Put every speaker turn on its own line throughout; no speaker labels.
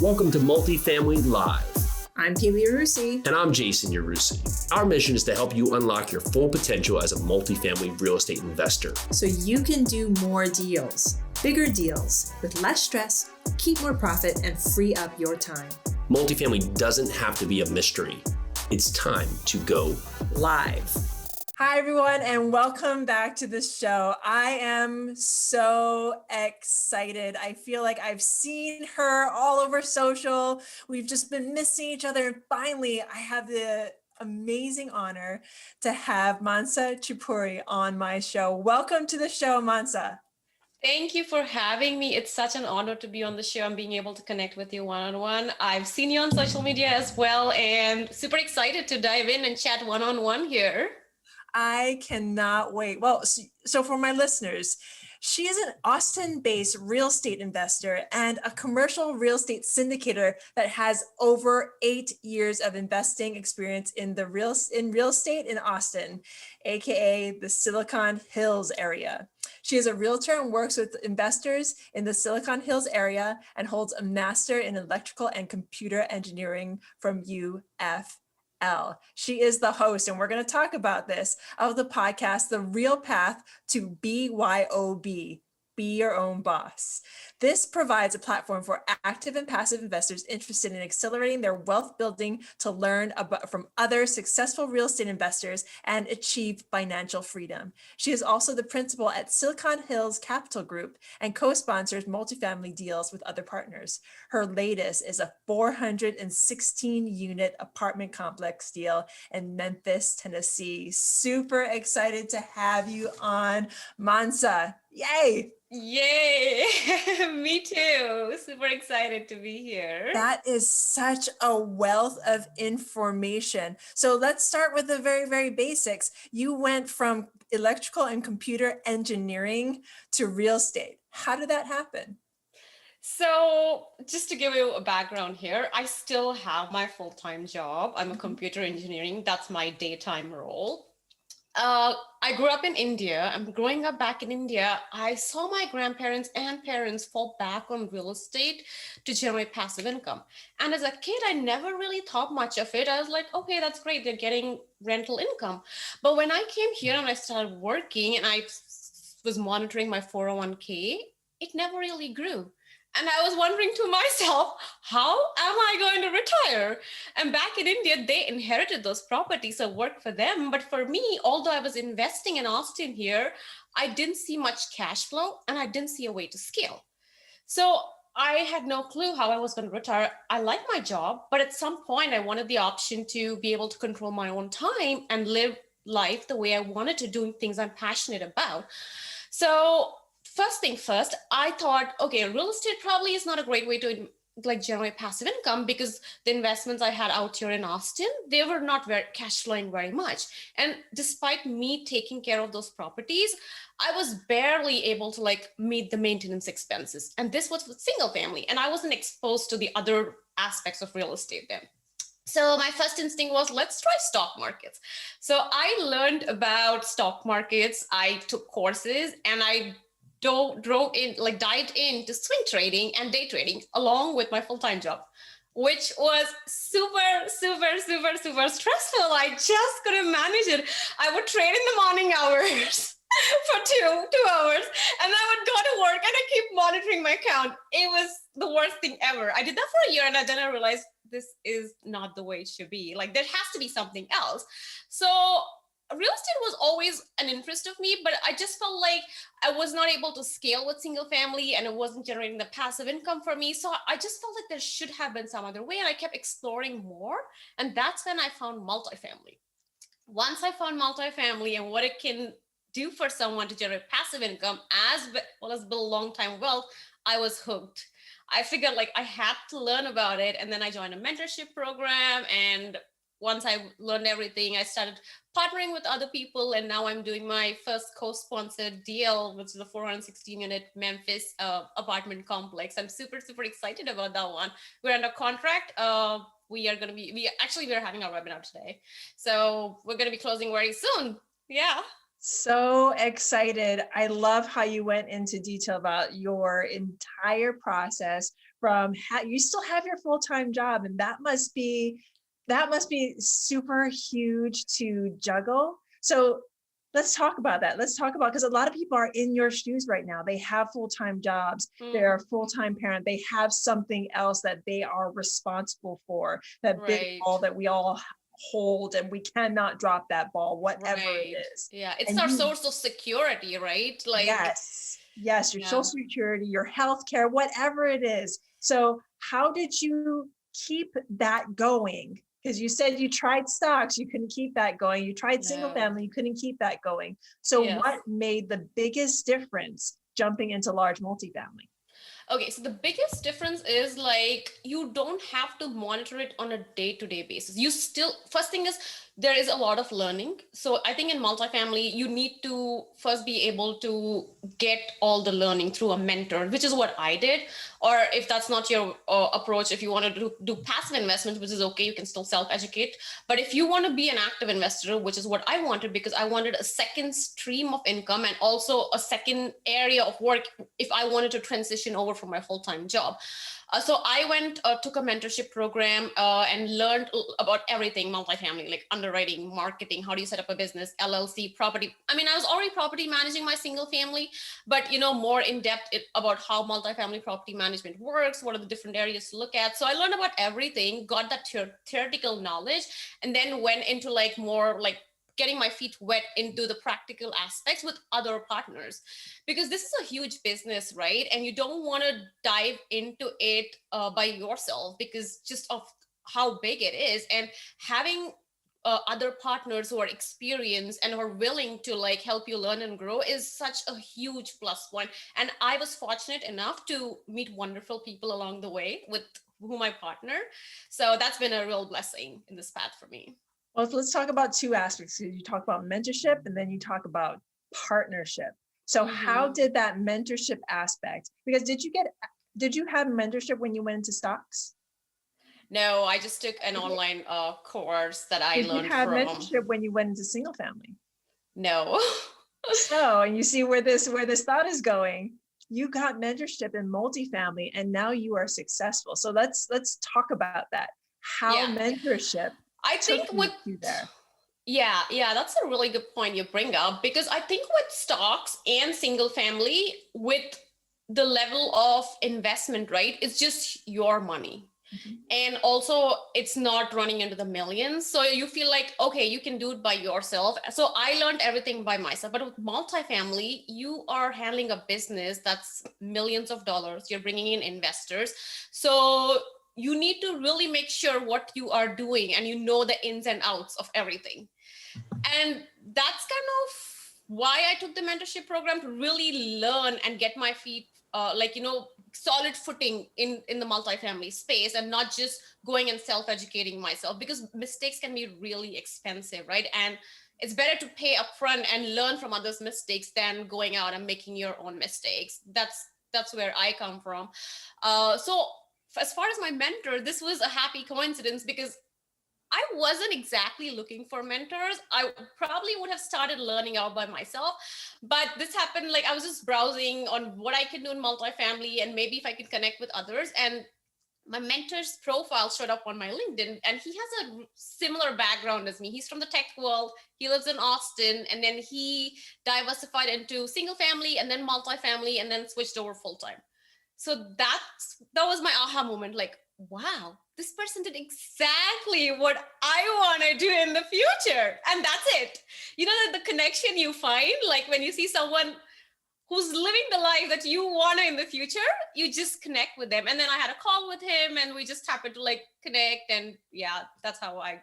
Welcome to Multifamily Live.
I'm Kaylee Arusi.
And I'm Jason Yarusi. Our mission is to help you unlock your full potential as a multifamily real estate investor.
So you can do more deals, bigger deals, with less stress, keep more profit, and free up your time.
Multifamily doesn't have to be a mystery. It's time to go live.
Hi, everyone, and welcome back to the show. I am so excited. I feel like I've seen her all over social. We've just been missing each other. And finally, I have the amazing honor to have Manasa Chepuri on my show. Welcome to the show, Manasa.
Thank you for having me. It's such an honor to be on the show and being able to connect with you one-on-one. I've seen you on social media as well, and super excited to dive in and chat one-on-one here.
I cannot wait. Well, so for my listeners, she is an Austin-based real estate investor and a commercial real estate syndicator that has over 8 years of investing experience in real estate in Austin, aka the Silicon Hills area. She is a realtor and works with investors in the Silicon Hills area and holds a master in electrical and computer engineering from UF. She is the host, and we're going to talk about this, of the podcast, The Real Path to BYOB, Be Your Own Boss. This provides a platform for active and passive investors interested in accelerating their wealth building to learn from other successful real estate investors and achieve financial freedom. She is also the principal at Silicon Hills Capital Group and co-sponsors multifamily deals with other partners. Her latest is a 416-unit apartment complex deal in Memphis, Tennessee. Super excited to have you on, Manasa. Yay!
Yay! Me too. Super excited to be here.
That is such a wealth of information. So let's start with the very, very basics. You went from electrical and computer engineering to real estate. How did that happen?
So just to give you a background here, I still have my full-time job. I'm a computer engineering. That's my daytime role. I grew up in India. I'm growing up back in India. I saw my grandparents and parents fall back on real estate to generate passive income. And as a kid, I never really thought much of it. I was like, okay, that's great. They're getting rental income. But when I came here and I started working and I was monitoring my 401k, it never really grew. And I was wondering to myself, how am I going to retire? And back in India, they inherited those properties, so worked for them. But for me, although I was investing in Austin here, I didn't see much cash flow and I didn't see a way to scale. So I had no clue how I was going to retire. I like my job, but at some point I wanted the option to be able to control my own time and live life the way I wanted to, doing things I'm passionate about. So first thing first, I thought, okay, real estate probably is not a great way to generate passive income because the investments I had out here in Austin, they were not very cash flowing very much. And despite me taking care of those properties, I was barely able to meet the maintenance expenses. And this was with single family. And I wasn't exposed to the other aspects of real estate then. So my first instinct was, let's try stock markets. So I learned about stock markets. I took courses and I dived into swing trading and day trading along with my full-time job, which was super, super, super, super stressful. I just couldn't manage it. I would trade in the morning hours for two hours, and I would go to work and I keep monitoring my account. It was the worst thing ever. I did that for a year and then I realized this is not the way it should be. There has to be something else. So real estate was always an interest of me, but I just felt like I was not able to scale with single family and it wasn't generating the passive income for me. So I just felt like there should have been some other way, and I kept exploring more. And that's when I found multifamily. Once I found multifamily and what it can do for someone to generate passive income as well as build long-time wealth, I was hooked. I figured I had to learn about it. And then I joined a mentorship program, and once I learned everything, I started partnering with other people, and now I'm doing my first co-sponsored deal, which is a 416-unit Memphis apartment complex. I'm super, super excited about that one. We're under contract. We're having our webinar today. So we're going to be closing very soon. Yeah.
So excited. I love how you went into detail about your entire process from you still have your full-time job, and that must be super huge to juggle. So let's talk about that. Let's talk about, because a lot of people are in your shoes right now. They have full-time jobs. They're a full-time parent. They have something else that they are responsible for, that big ball that we all hold, and we cannot drop that ball, whatever it is.
Yeah, it's
And
our source of security, right? Like,
yes, your social security, your healthcare, whatever it is. So how did you keep that going? Because you said you tried stocks, you couldn't keep that going. You tried single family, you couldn't keep that going. So what made the biggest difference jumping into large multifamily?
Okay, so the biggest difference is like you don't have to monitor it on a day-to-day basis. You still, first thing is there is a lot of learning. So I think in multifamily, you need to first be able to get all the learning through a mentor, which is what I did. Or if that's not your approach, if you want to do passive investments, which is okay, you can still self-educate. But if you want to be an active investor, which is what I wanted, because I wanted a second stream of income and also a second area of work if I wanted to transition over from my full-time job. So I went, took a mentorship program and learned about everything multifamily, like underwriting, marketing, how do you set up a business, LLC, property. I mean, I was already property managing my single family, but more in depth about how multifamily property management works, what are the different areas to look at. So I learned about everything, got that theoretical knowledge, and then went into like more like getting my feet wet into the practical aspects with other partners, because this is a huge business, right? And you don't want to dive into it by yourself because just of how big it is. And having other partners who are experienced and who are willing to like help you learn and grow is such a huge plus point. And I was fortunate enough to meet wonderful people along the way with whom I partner. So that's been a real blessing in this path for me.
Well, let's talk about two aspects. You talk about mentorship and then you talk about partnership. So how did that mentorship aspect, because did you have mentorship when you went into stocks?
No, I just took an online course that I learned from. Did you have
mentorship when you went into single family?
No.
So, and you see where this thought is going. You got mentorship in multifamily and now you are successful. So let's talk about that. How mentorship
I think with
there.
Yeah, that's a really good point you bring up, because I think with stocks and single family, with the level of investment, right, it's just your money. And also it's not running into the millions. So you feel like, okay, you can do it by yourself. So I learned everything by myself. But with multifamily, you are handling a business that's millions of dollars. You're bringing in investors. So you need to really make sure what you are doing and the ins and outs of everything. And that's kind of why I took the mentorship program, to really learn and get my feet solid footing in the multifamily space, and not just going and self-educating myself, because mistakes can be really expensive, right? And it's better to pay upfront and learn from others' mistakes than going out and making your own mistakes. That's where I come from. So as far as my mentor, this was a happy coincidence, because I wasn't exactly looking for mentors. I probably would have started learning out by myself, but this happened, like I was just browsing on what I could do in multifamily and maybe if I could connect with others. And my mentor's profile showed up on my LinkedIn, and he has a similar background as me. He's from the tech world. He lives in Austin, and then he diversified into single family and then multifamily and then switched over full time. So that was my aha moment. Like, wow, this person did exactly what I want to do in the future. And that's it. The connection you find, like when you see someone who's living the life that you want in the future, you just connect with them. And then I had a call with him and we just happened to like connect. And yeah, that's how I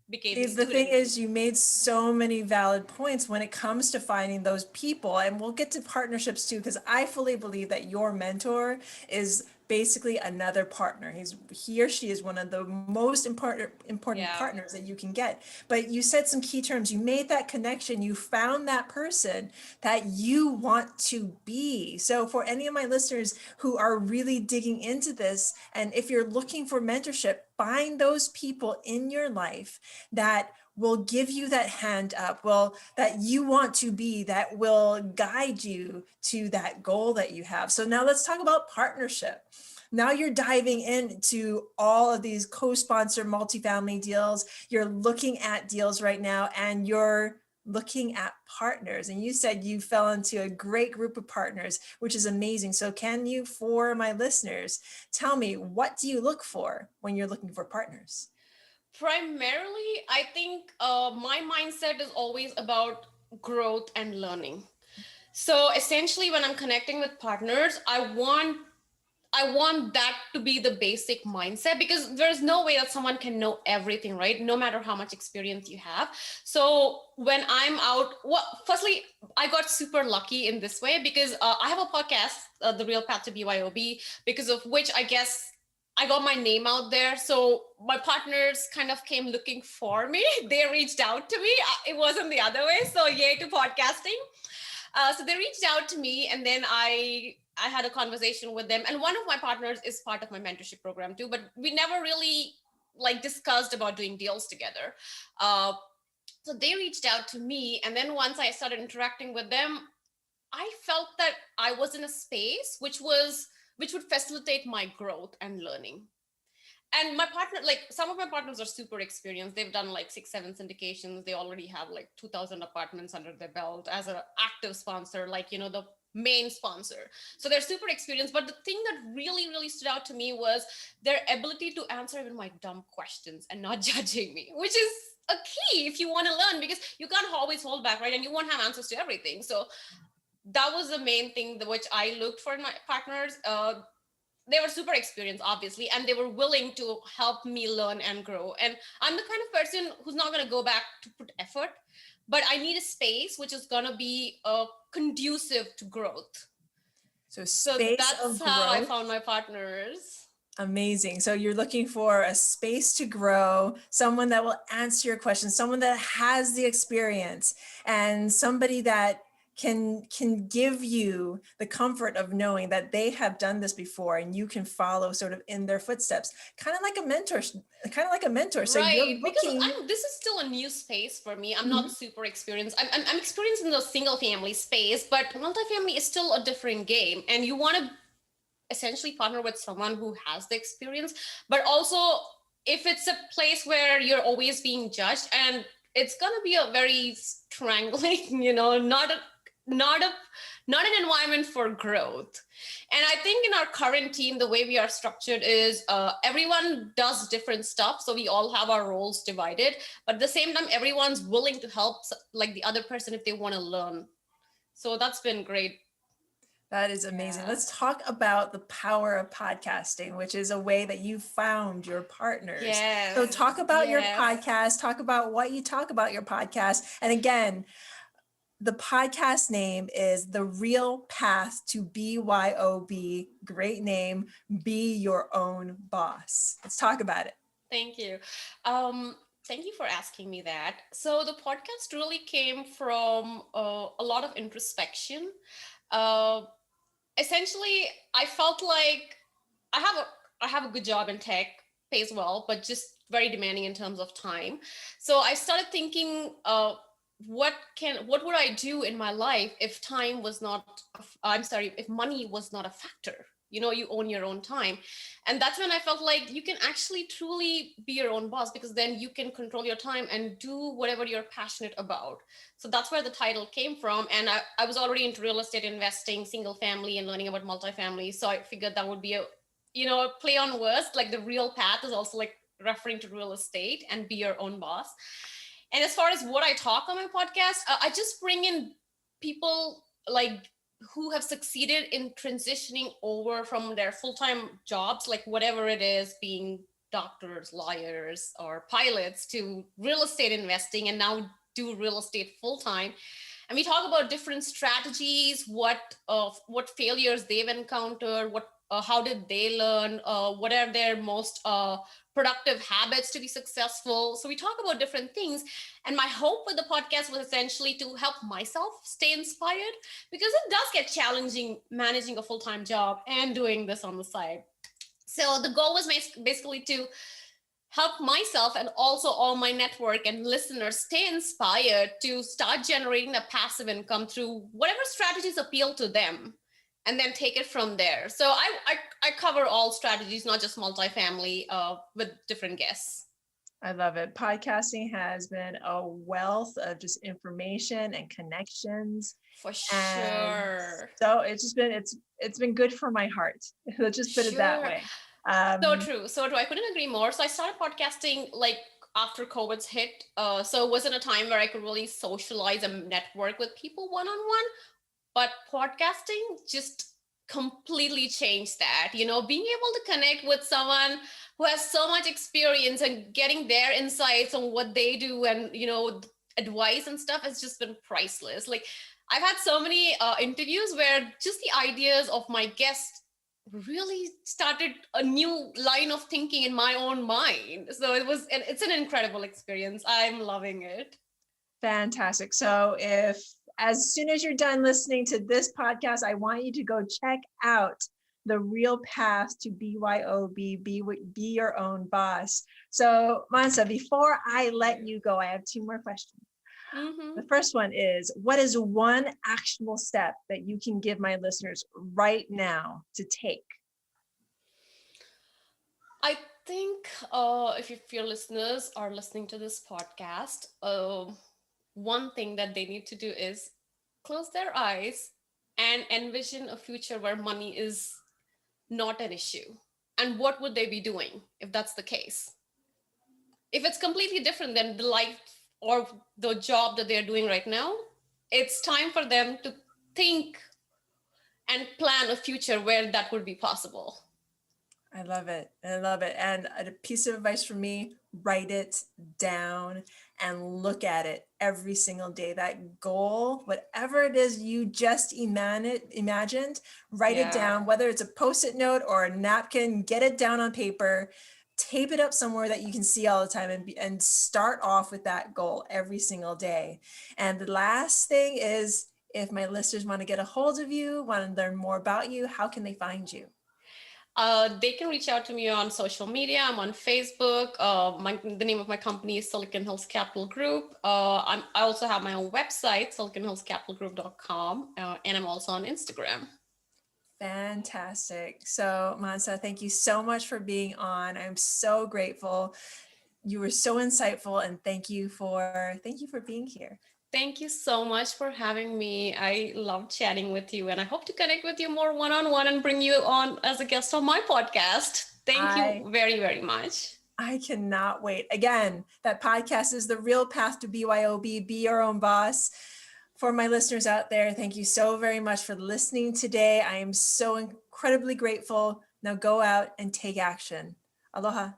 became.
The thing is, you made so many valid points when it comes to finding those people, and we'll get to partnerships too, because I fully believe that your mentor is basically another partner. He or she is one of the most important partners that you can get. But you said some key terms. You made that connection. You found that person that you want to be. So for any of my listeners who are really digging into this, and if you're looking for mentorship, find those people in your life that will give you that hand up, that you want to be, that will guide you to that goal that you have. So now let's talk about partnership. now you're diving into all of these co-sponsored multifamily deals. You're looking at deals right now, and you're looking at partners. And you said you fell into a great group of partners, which is amazing. So can you, for my listeners, tell me, what do you look for when you're looking for partners?
Primarily, I think my mindset is always about growth and learning. So essentially, when I'm connecting with partners, I want that to be the basic mindset, because there's no way that someone can know everything, right? No matter how much experience you have. So when I'm out, well, firstly, I got super lucky in this way because I have a podcast, The Real Path to BYOB, because of which I guess I got my name out there. So my partners kind of came looking for me. They reached out to me. It wasn't the other way. So yay to podcasting. So they reached out to me, and then I had a conversation with them. And one of my partners is part of my mentorship program too, but we never really like discussed about doing deals together. So they reached out to me, and then once I started interacting with them, I felt that I was in a space which would facilitate my growth and learning. And my partner, like some of my partners are super experienced. They've done like 6 7 syndications. They already have like 2,000 apartments under their belt as an active sponsor, like, you know, the main sponsor. So they're super experienced. But the thing that really stood out to me was their ability to answer even my dumb questions and not judging me, which is a key if you want to learn, because you can't always hold back, right? And you won't have answers to everything. So that was the main thing which I looked for in my partners. They were super experienced, obviously, and they were willing to help me learn and grow. And I'm the kind of person who's not going to go back to put effort, but I need a space which is going to be conducive to growth.
So
That's
of
how I
growth.
found my partners.
Amazing. So you're looking for a space to grow, someone that will answer your questions, someone that has the experience, and somebody that can give you the comfort of knowing that they have done this before and you can follow sort of in their footsteps, kind of like a mentor. So
Right,
you're
because
looking.
this is still a new space for me. I'm not super experienced. I'm experienced in the single family space, but multifamily is still a different game. And you want to essentially partner with someone who has the experience, but also if it's a place where you're always being judged, and it's going to be a very strangling, you know, not an environment for growth. And I think in our current team, the way we are structured is everyone does different stuff, so we all have our roles divided, but at the same time everyone's willing to help like the other person if they want to learn. So that's been great.
That is amazing.
Yeah.
Let's talk about the power of podcasting, which is a way that you found your partners.
Yes.
So talk about your
Yes.
podcast, talk about what you talk about your podcast. And again, the podcast name is The Real Path to BYOB. Great name. Be your own boss. Let's talk about it.
Thank you. Thank you for asking me that. So the podcast really came from a lot of introspection. Uh, Essentially, I felt like I have a good job in tech, pays well, but just very demanding in terms of time. So I started thinking, what would I do in my life if time was not, if money was not a factor? You know, you own your own time. And that's when I felt like you can actually truly be your own boss, because then you can control your time and do whatever you're passionate about. So that's where the title came from. And I was already into real estate investing, single family, and learning about multifamily. So I figured that would be a play on words. Like the real path is also like referring to real estate and be your own boss. And as far as what I talk on my podcast, I just bring in people like who have succeeded in transitioning over from their full-time jobs, like whatever it is, being doctors, lawyers, or pilots, to real estate investing, and now do real estate full-time. And we talk about different strategies, what failures they've encountered, how did they learn, what are their most productive habits to be successful. So we talk about different things. And my hope with the podcast was essentially to help myself stay inspired, because it does get challenging managing a full-time job and doing this on the side. So the goal was basically to help myself and also all my network and listeners stay inspired to start generating a passive income through whatever strategies appeal to them. and then take it from there. So I cover all strategies, not just multifamily, with different guests.
I love it. Podcasting has been a wealth of just information and connections.
For
And
sure.
so it's been good for my heart. Let's just put it that way.
So true. So true. I couldn't agree more. So I started podcasting like after COVID's hit. So it wasn't a time where I could really socialize and network with people one-on-one. But podcasting just completely changed that. You know, being able to connect with someone who has so much experience and getting their insights on what they do and, you know, advice and stuff has just been priceless. Like I've had so many interviews where just the ideas of my guests really started a new line of thinking in my own mind. So it's an incredible experience. I'm loving it.
Fantastic. So if as soon as you're done listening to this podcast, I want you to go check out The Real Path to BYOB, be your own boss. So Manasa, before I let you go, I have two more questions. The first one is, what is one actionable step that you can give my listeners right now to take?
I think if your listeners are listening to this podcast, one thing that they need to do is close their eyes and envision a future where money is not an issue. And what would they be doing if that's the case? If it's completely different than the life or the job that they're doing right now, it's time for them to think and plan a future where that would be possible.
I love it. I love it. And a piece of advice from me, write it down and look at it every single day. That goal, whatever it is you just imagined, write it down, whether it's a Post-it note or a napkin, get it down on paper, tape it up somewhere that you can see all the time, and start off with that goal every single day. And the last thing is, if my listeners want to get a hold of you, want to learn more about you, how can they find you?
They can reach out to me on social media. I'm on Facebook. The name of my company is Silicon Hills Capital Group. I also have my own website, siliconhillscapitalgroup.com, and I'm also on Instagram.
Fantastic. So Manasa, thank you so much for being on. I'm so grateful. You were so insightful, and thank you for being here.
Thank you so much for having me. I love chatting with you, and I hope to connect with you more one-on-one and bring you on as a guest on my podcast. Thank you very, very much.
I cannot wait. Again, that podcast is The Real Path to BYOB, Be Your Own Boss. For my listeners out there, thank you so very much for listening today. I am so incredibly grateful. Now go out and take action. Aloha.